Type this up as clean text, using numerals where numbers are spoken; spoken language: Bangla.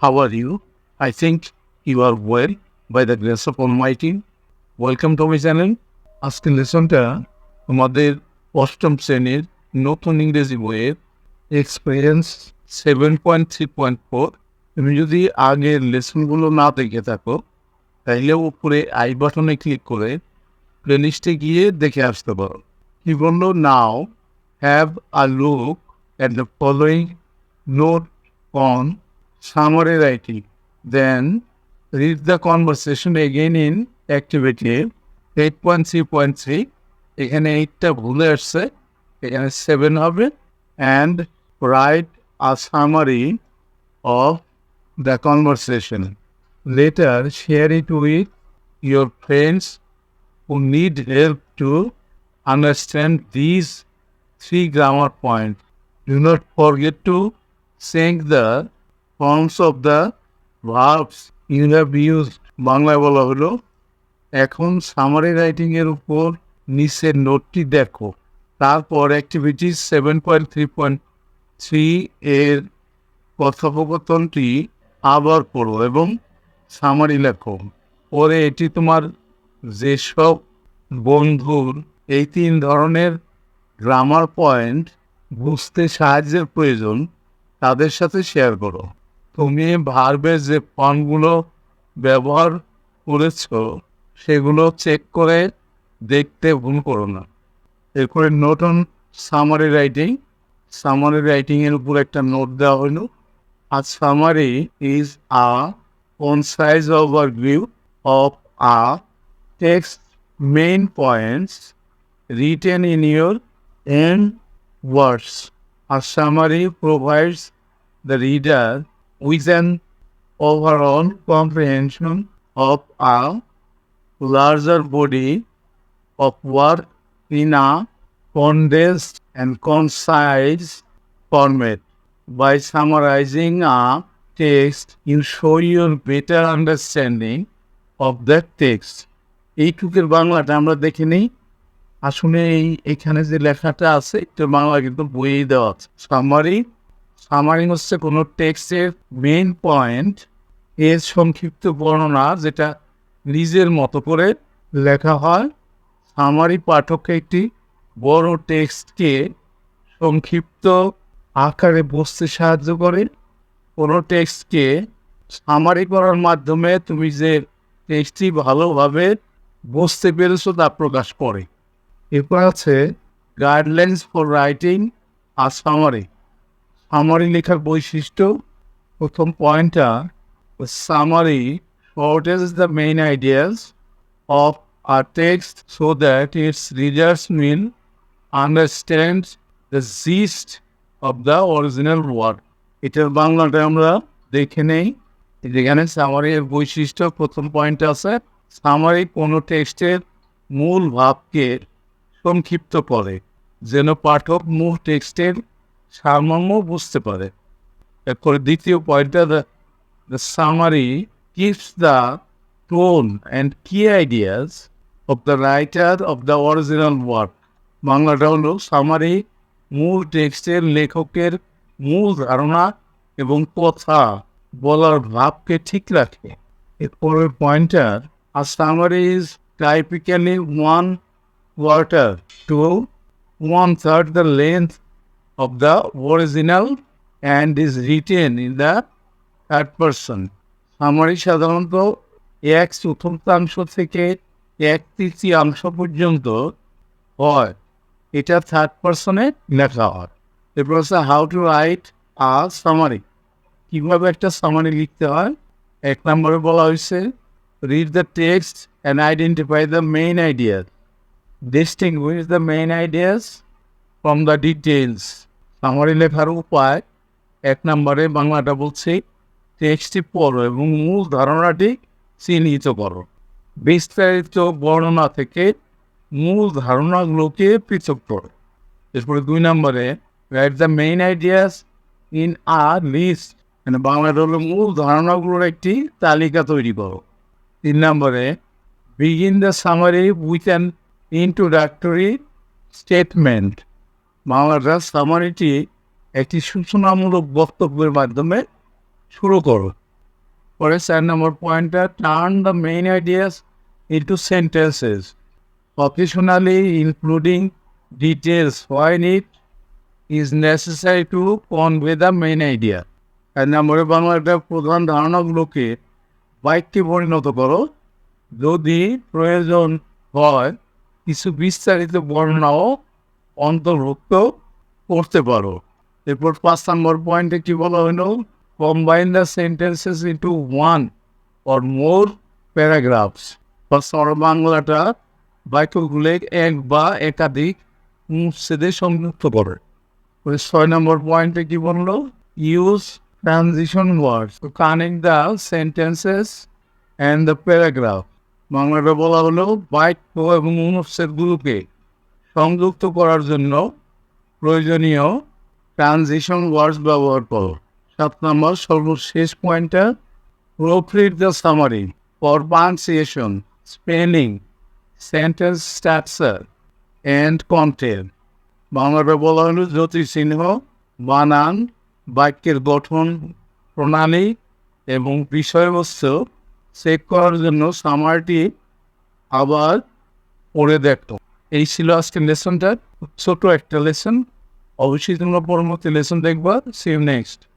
How are you? I think you are well by the grace of Almighty. Welcome to my channel. আজকের লেসনটা আমাদের অষ্টম শ্রেণীর নতুন ইংরেজি বইয়ের এক্সপিরিয়েন্স 7.3.4। তুমি যদি আগের লেসনগুলো না দেখে থাকো তাহলে উপরে আই বাটনে ক্লিক করে প্লেলিস্টে গিয়ে দেখে আসতে পারো। কি বললো? Now have a look at the following note on summary writing. Then read the conversation again in activity 8.3.3. এখানে 8টা ভুলে আসছে, এখানে 7 হবে। And write a summary of the conversation. Later share it with your friends who need help to understand these 3 grammar points. Do not forget to sync the forms of the verbs you have used. বাংলায় বলা হলো, এখন সামারি রাইটিং এর উপর নিচের নোটটি দেখো, তারপর অ্যাক্টিভিটি 7.3.3 এর কথোপকথনটি আবার পড়ো এবং সামারি লেখো। পরে এটি তোমার যেসব বন্ধুর এই 3 ধরনের গ্রামার পয়েন্ট বুঝতে সাহায্যের প্রয়োজন তাদের সাথে শেয়ার করো। তুমি ভার্বের যে ফর্মগুলো ব্যবহার করেছ সেগুলো চেক করে দেখতে ভুল করো না। এরপরে note on summary writing. Summary রাইটিংয়ের উপর একটা নোট দেওয়া হলো। আর summary is a concise overview of a text main points written in your own words. A summary provides the reader with an overall comprehension of a larger body of work in a condensed and concise format. By summarizing a text, you show your better understanding of that text. এইটুকের বাংলাটা আমরা দেখে নিই। আসলে এখানে যে লেখাটা আছে এটা বাংলা কিন্তু বইয়ে দেওয়া আছে। সামারি হচ্ছে কোনো টেক্সটের মেইন পয়েন্ট এর সংক্ষিপ্ত বর্ণনা, যেটা নিজের মতো করে লেখা হয়। সামারি পাঠককে একটি বড় টেক্সটকে সংক্ষিপ্ত আকারে বুঝতে সাহায্য করে। কোনো টেক্সটকে সামারি করার মাধ্যমে তুমি যে টেক্সটটি ভালোভাবে বুঝতে পেরেছো তা প্রকাশ করে। এরপর আছে গাইডলাইন্স ফর রাইটিং আর সামারি। সামারি লেখার বৈশিষ্ট্য। প্রথম পয়েন্টটা, summary shortens the main ideas of a text so that its readers will understand the gist of the original word. এটার বাংলাটা আমরা দেখে নেই। যেখানে সামারির বৈশিষ্ট্য প্রথম পয়েন্ট আছে, সামারি কোনো টেক্সটের মূল ভাবকে সংক্ষিপ্ত করে যেন পাঠক মূল টেক্সটের সারমর্ম বুঝতে পারে। এরপরে দ্বিতীয় পয়েন্টটা, the summary gives the tone and key ideas of the writer of the original work. বাংলাটা হলো, সামারি মূল টেক্সটের লেখকের মূল ধারণা এবং কথা বলার ভাবকে ঠিক রাখে। এরপরের pointer, a summary is typically 1/4 to 1/3 the length of the original and is written in the third person. Summary সাধারণত 1/4 থেকে 1/3 পর্যন্ত হয়। এটা থার্ড পার্সনে লেখা হয়। এরপর হচ্ছে how to write a summary. কীভাবে একটা সামারি লিখতে হয়। 1 নম্বরে বলা হয়েছে, read the text and identify the main ideas. Distinguished the main ideas from the details. Summary লেখার উপায়। 1 নম্বরে বাংলাটা বলছি, টেক্সটটি পড়ো এবং মূল ধারণাটি চিহ্নিত করো। বিস্তারিত বর্ণনা থেকে মূল ধারণাগুলোকে পৃথক করো। এরপরে 2 নম্বরে, write the main ideas in a list. মানে বাংলাটা হলো, মূল ধারণাগুলোর একটি তালিকা তৈরি করো। 3 নম্বরে, begin the summary with an introductory statement. বাংলাটা সামারিটি একটি সূচনামূলক বক্তব্যের মাধ্যমে শুরু করো। পরে 4 নম্বর পয়েন্টটা turn the main ideas into sentences occasionally including details when it is necessary to convey the main idea. 4 নম্বরে বাংলার প্রধান ধারণাগুলোকে বাক্যে পরিণত করো যদি প্রয়োজন হয় কিছু বিস্তারিত বর্ণনাও অন্তর্ভুক্ত করতে পারো। এরপর 5 নম্বর পয়েন্টে কি বলা হলো, combine the sentences into one or more paragraphs. বাংলাটা বাক্যগুলো এক বা একাধিক অনুচ্ছেদে সংযুক্ত করে। 6 নম্বর পয়েন্টে কি বললো, use transition words to connect the sentences and the paragraph. বাংলাটা বলা হলো বাক্য এবং অনুচ্ছেদগুলোকে সংযুক্ত করার জন্য প্রয়োজনীয় ট্রানজিশন ওয়ার্ডস ব্যবহার করো। 7 নম্বর সর্বশেষ পয়েন্টটা, proofread the summary for punctuation, spelling, sentence structure and content. বাংলাটা বলা হলো জ্যোতিচিহ্ন, বানান, বাক্যের গঠন প্রণালী এবং বিষয়বস্তু চেক করার জন্য সামারিটি আবার পড়ে দেখো। এই ছিল আজকের লেসনটা, ছোট একটা লেসন। অবশ্যই তোমরা পরবর্তী লেসন দেখবা। See you next.